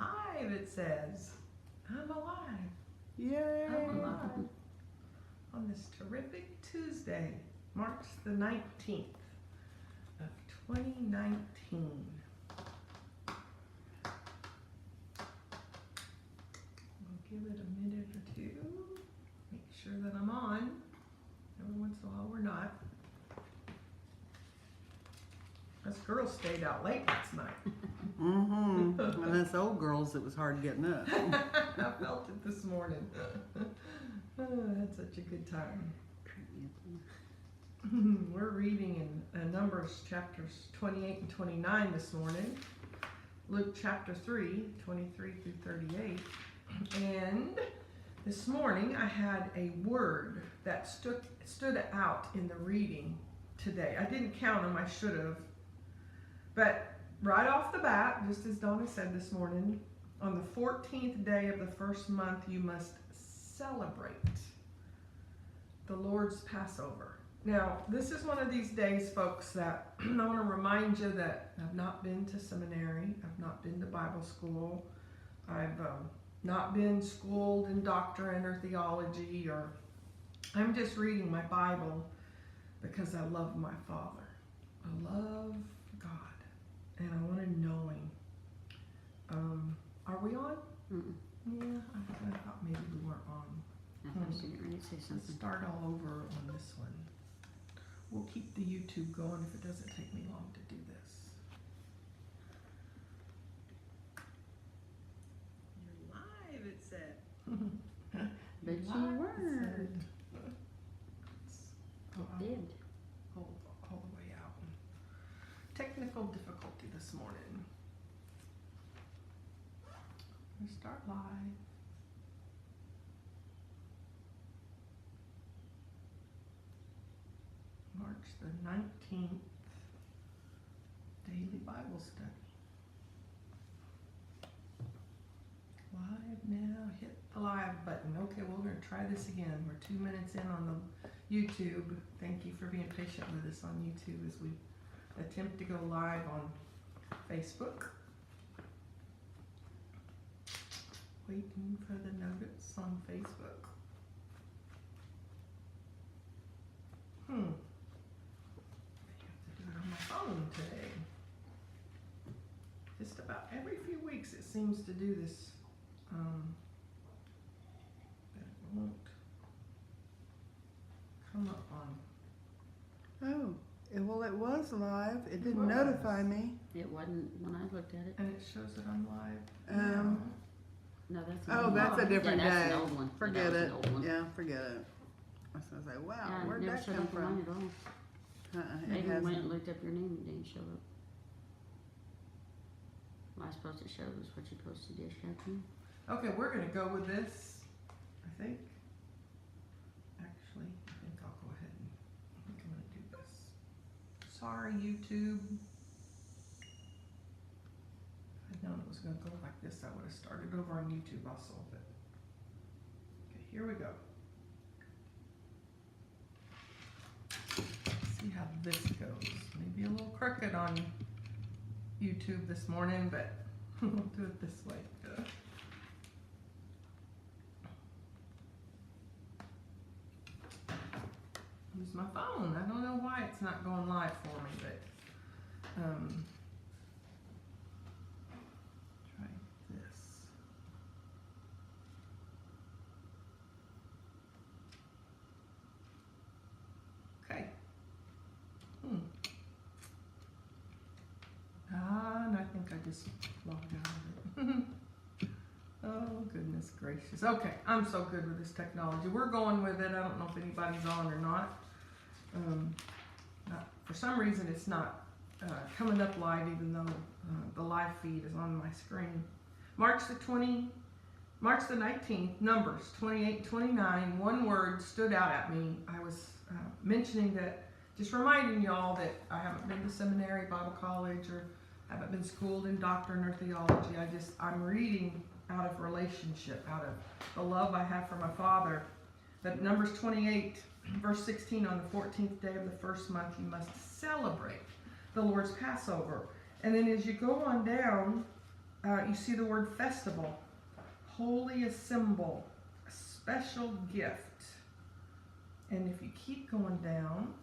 alive, it says. I'm alive. Yay! I'm alive. On this terrific Tuesday, March the 19th of 2019. I'll give it a minute or two. Make sure that I'm on. Every once in a while we're not. Us girls stayed out late last night. Mm-hmm. And us old girls, it was hard getting up. I felt it this morning. I had such a good time. We're reading in Numbers chapters 28 and 29 this morning. Luke chapter 3, 23 through 38. And this morning I had a word that stood out in the reading today. I didn't count them, I should have. But right off the bat, just as Donna said this morning, on the 14th day of the first month, you must celebrate the Lord's Passover. Now, this is one of these days, folks, that I want to remind you that I've not been to seminary. I've not been to Bible school. I've not been schooled in doctrine or theology, or I'm just reading my Bible because I love my Father. I love God, and I want to know Him. Are we on? Mm-mm. Yeah, I thought maybe we weren't on. I thought you were going to say Let's something. start all over on this one. We'll keep the YouTube going if it doesn't take me long to do this. You're live, it said. But you Live, it were. said. It did. All the way out. Technical difficulty this morning. We start live. March the 19th, Daily Bible Study. Live now, hit the live button. Okay, we're going to try this again. We're 2 minutes in on the YouTube. Thank you for being patient with us on YouTube as we attempt to go live on Facebook. Waiting for the notice on Facebook. I have to do it on my phone today. Just about every few weeks it seems to do this. But it won't come up on. Oh, well, it was live. It didn't was. notify me. It wasn't when I looked at it. And it shows that I'm live. Um, No, that's an Oh, old that's one. a different Yeah, that's day. an old one. Forget that was it. an old one. Yeah, forget it. I was like, wow, Yeah, where'd it never that showed come up on mine from? at all. It Even when it hasn't. looked up your name, it didn't show up. I suppose it shows what you posted yesterday afternoon. Okay, we're gonna go with this, I think. Actually, I think I'll go ahead and I'm gonna do this. Sorry, YouTube. If I'd known it was gonna go like this, I would have started over on YouTube also, but. Okay, here we go. See how this goes. Maybe a little crooked on YouTube this morning, but we'll do it this way. Use my phone. I don't know why it's not going live for me, but try this. Okay. And I think I just logged out of it. Oh, goodness gracious. Okay, I'm so good with this technology. We're going with it. I don't know if anybody's on or not. For some reason, it's not coming up live, even though the live feed is on my screen. March the 19th, Numbers 28-29, one word stood out at me. I was mentioning that, just reminding y'all that I haven't been to seminary, Bible college, or haven't been schooled in doctrine or theology. I'm reading out of relationship, out of the love I have for my Father. That Numbers 28, verse 16, on the 14th day of the first month, you must celebrate the Lord's Passover. And then as you go on down, You see the word festival, holy assembly, a special gift. And if you keep going down,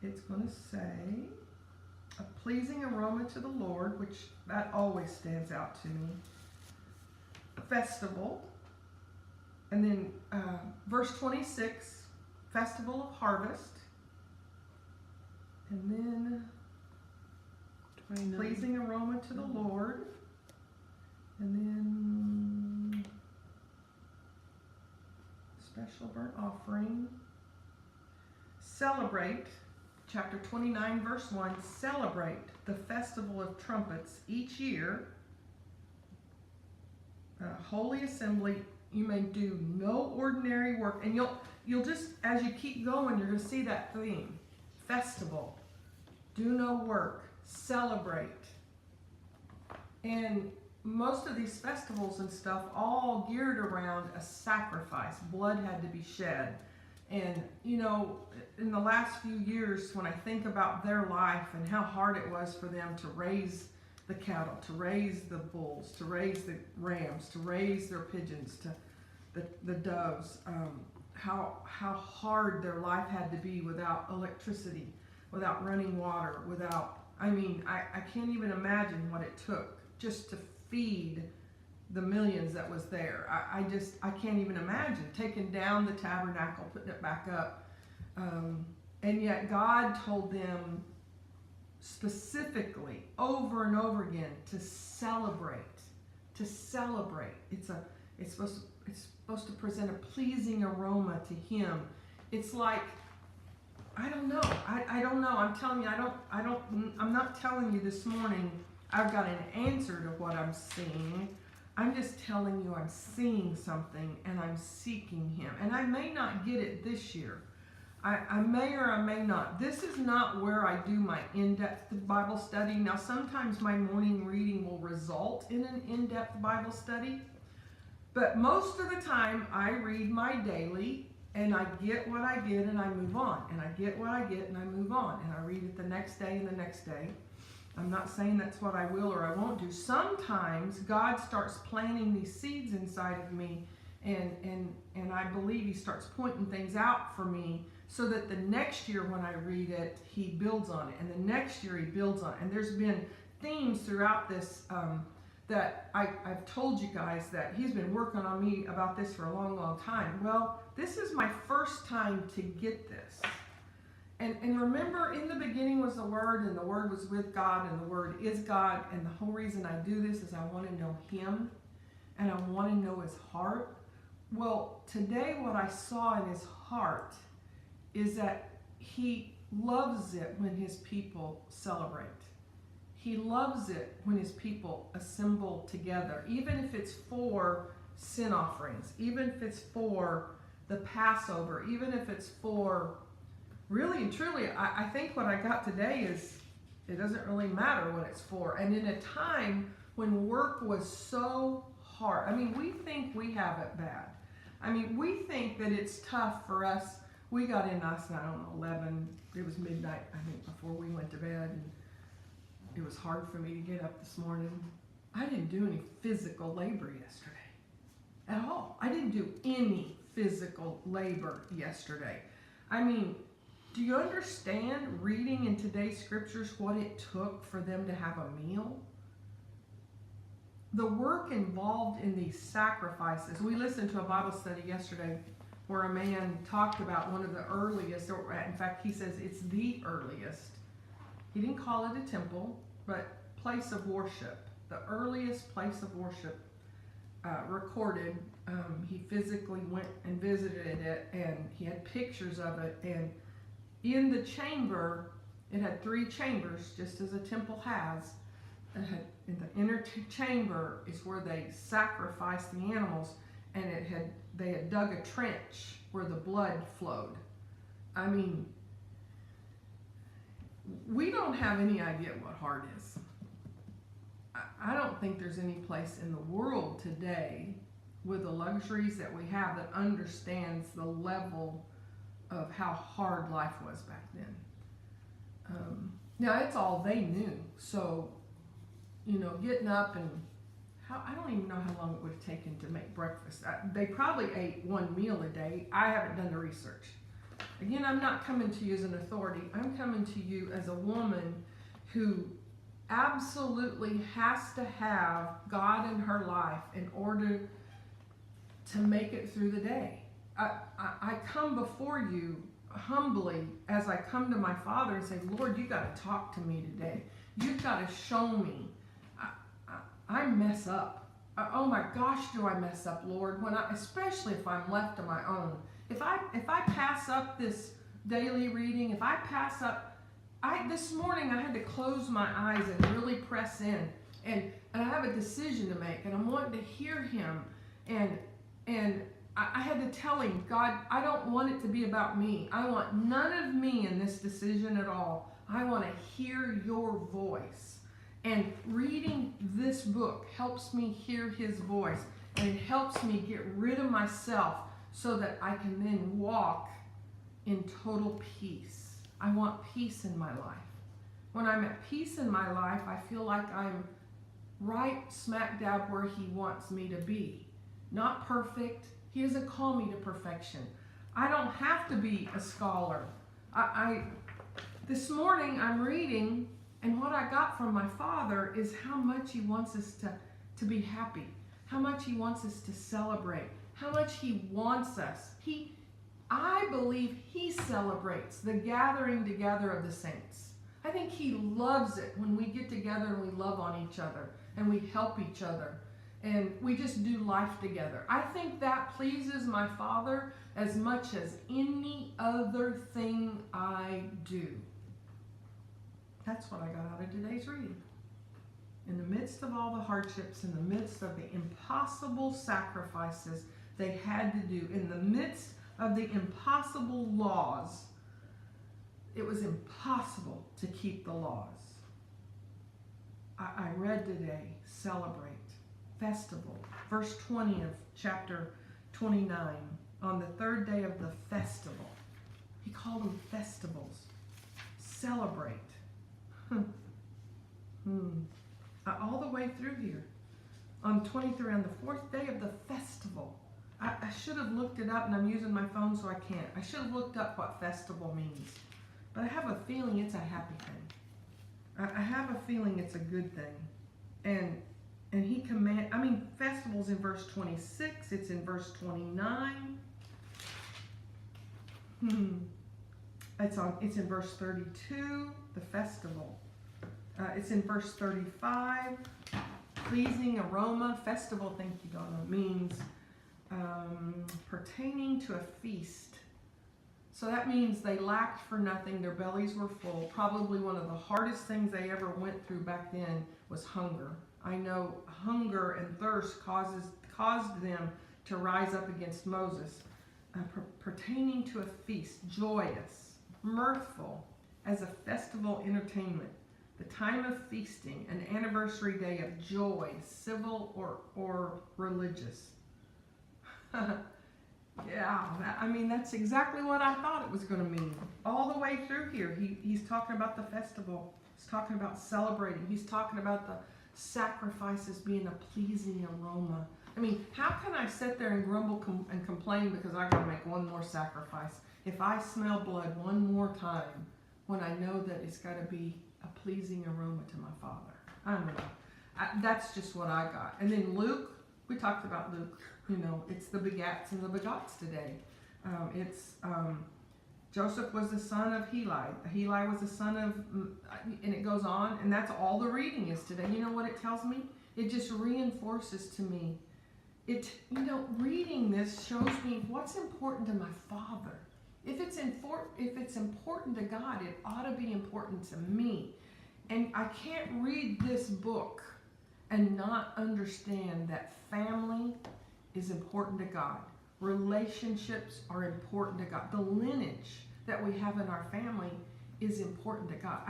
it's going to say a pleasing aroma to the Lord, which that always stands out to me. Festival. And then verse 26, festival of harvest. And then 29. pleasing aroma to the Lord. And then special burnt offering. Celebrate, chapter 29, verse 1, celebrate the festival of trumpets each year. Holy assembly, you may do no ordinary work. And you'll just, as you keep going, you're going to see that theme. Festival, do no work, celebrate. And most of these festivals and stuff all geared around a sacrifice. Blood had to be shed. And, you know, in the last few years, when I think about their life and how hard it was for them to raise the cattle, to raise the bulls, to raise the rams, to raise their pigeons, to the doves, how hard their life had to be without electricity, without running water, without, I can't even imagine what it took just to feed the millions that was there. I can't even imagine taking down the tabernacle, putting it back up. And yet God told them specifically over and over again to celebrate. It's supposed to present a pleasing aroma to Him. It's like, I don't know. I don't know. I'm telling you, I'm not telling you this morning I've got an answer to what I'm seeing. I'm just telling you I'm seeing something and I'm seeking Him. And I may not get it this year. I may or I may not. This is not where I do my in-depth Bible study. Now, sometimes my morning reading will result in an in-depth Bible study. But most of the time, I read my daily and I get what I get and I move on. And I get what I get and I move on. And I read it the next day and the next day. I'm not saying that's what I will or I won't do. Sometimes God starts planting these seeds inside of me, and I believe He starts pointing things out for me so that the next year when I read it, He builds on it. And the next year He builds on it. And there's been themes throughout this that I've told you guys that He's been working on me about this for a long, long time. Well, this is my first time to get this. And remember, in the beginning was the Word, and the Word was with God, and the Word is God. And the whole reason I do this is I want to know Him, and I want to know His heart. Well, today what I saw in His heart is that He loves it when His people celebrate. He loves it when His people assemble together, even if it's for sin offerings, even if it's for the Passover, even if it's for... Really and truly, I think what I got today is it doesn't really matter what it's for. And in a time when work was so hard, we think we have it bad. We think that it's tough for us. We got in last night, 11, it was midnight, I think, before we went to bed. And it was hard for me to get up this morning. I didn't do any physical labor yesterday at all. I didn't do any physical labor yesterday. Do you understand reading in today's scriptures what it took for them to have a meal? The work involved in these sacrifices. We listened to a Bible study yesterday where a man talked about one of the earliest, or in fact he says it's the earliest. He didn't call it a temple, but place of worship. The earliest place of worship recorded. He physically went and visited it, and he had pictures of it. And in the chamber, it had 3 chambers, just as a temple has. In the inner chamber is where they sacrificed the animals, and they had dug a trench where the blood flowed. We don't have any idea what heart is. I don't think there's any place in the world today with the luxuries that we have that understands the level of how hard life was back then. Now, it's all they knew. So, getting up and I don't even know how long it would have taken to make breakfast. They probably ate one meal a day. I haven't done the research. Again, I'm not coming to you as an authority. I'm coming to you as a woman who absolutely has to have God in her life in order to make it through the day. I come before you humbly as I come to my Father and say, Lord, you got to talk to me today. You've got to show me. I mess up. Oh my gosh, do I mess up, Lord? Especially if I'm left to my own. If I pass up this daily reading, if I pass up, this morning I had to close my eyes and really press in, and I have a decision to make, and I'm wanting to hear Him, and I had to tell Him, God, I don't want it to be about me. I want none of me in this decision at all. I want to hear Your voice. And reading this book helps me hear His voice, and it helps me get rid of myself so that I can then walk in total peace. I want peace in my life. When I'm at peace in my life, I feel like I'm right smack dab where He wants me to be. Not perfect. He doesn't call me to perfection. I don't have to be a scholar. This morning I'm reading, and what I got from my Father is how much He wants us to be happy, how much He wants us to celebrate, how much He wants us. I believe He celebrates the gathering together of the saints. I think He loves it when we get together and we love on each other and we help each other and we just do life together. I think that pleases my Father as much as any other thing I do. That's what I got out of today's reading. In the midst of all the hardships, in the midst of the impossible sacrifices they had to do, in the midst of the impossible laws, it was impossible to keep the laws. I read today, celebrate, festival. Verse 20 of chapter 29, on the third day of the festival. He called them festivals. Celebrate. All the way through here. On 23, on the fourth day of the festival. I should have looked it up, and I'm using my phone so I can't. I should have looked up what festival means. But I have a feeling it's a happy thing. I have a feeling it's a good thing. And He festivals in verse 26, it's in verse 29. It's in verse 32, the festival. It's in verse 35, pleasing aroma. Festival, thank you, Donna, means pertaining to a feast. So that means they lacked for nothing, their bellies were full. Probably one of the hardest things they ever went through back then was hunger. I know hunger and thirst caused them to rise up against Moses. Pertaining to a feast, joyous, mirthful, as a festival entertainment, the time of feasting, an anniversary day of joy, civil or religious. Yeah, that's exactly what I thought it was going to mean. All the way through here, he's talking about the festival. He's talking about celebrating. He's talking about the sacrifices being a pleasing aroma. How can I sit there and grumble and complain because I got to make one more sacrifice if I smell blood one more time when I know that it's got to be a pleasing aroma to my Father? I don't know. That's just what I got. And then Luke, we talked about Luke. It's the begats and the begots today. Joseph was the son of Heli. Heli was the son of, and it goes on, and that's all the reading is today. You know what it tells me? It just reinforces to me. Reading this shows me what's important to my Father. If it's important to God, it ought to be important to me. And I can't read this book and not understand that family is important to God. Relationships are important to God. The lineage that we have in our family is important to God.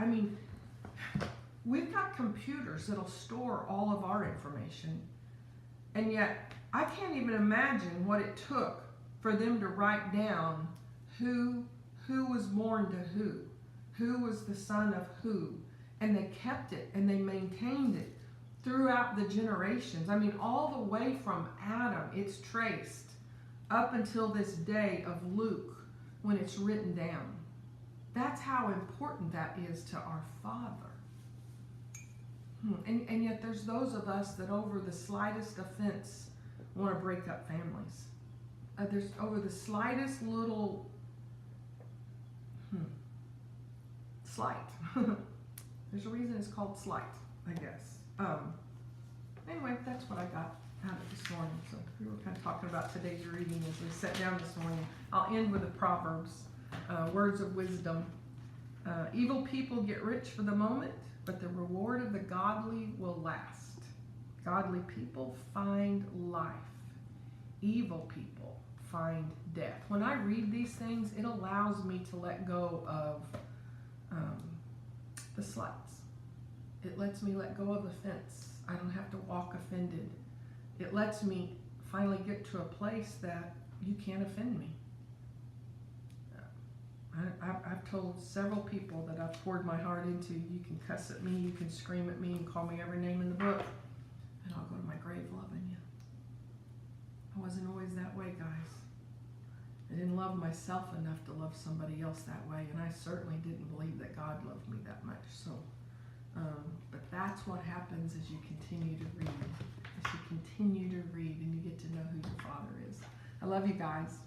We've got computers that'll store all of our information, and yet I can't even imagine what it took for them to write down who was born to who was the son of who, and they kept it and they maintained it throughout the generations. I mean, all the way from Adam, it's traced up until this day of Luke when it's written down. That's how important that is to our Father. And yet there's those of us that over the slightest offense want to break up families. There's over the slightest little slight. There's a reason it's called slight, I guess. Anyway, that's what I got out of this morning. So we were kind of talking about today's reading as we sat down this morning. I'll end with the Proverbs, words of wisdom. Evil people get rich for the moment, but the reward of the godly will last. Godly people find life. Evil people find death. When I read these things, it allows me to let go of the slights. It lets me let go of offense. I don't have to walk offended. It lets me finally get to a place that you can't offend me. I've told several people that I've poured my heart into, you can cuss at me, you can scream at me and call me every name in the book, and I'll go to my grave loving you. I wasn't always that way, guys. I didn't love myself enough to love somebody else that way, and I certainly didn't believe that God loved me that much. So, but that's what happens as you continue to read. As you continue to read and you get to know who your Father is. I love you guys.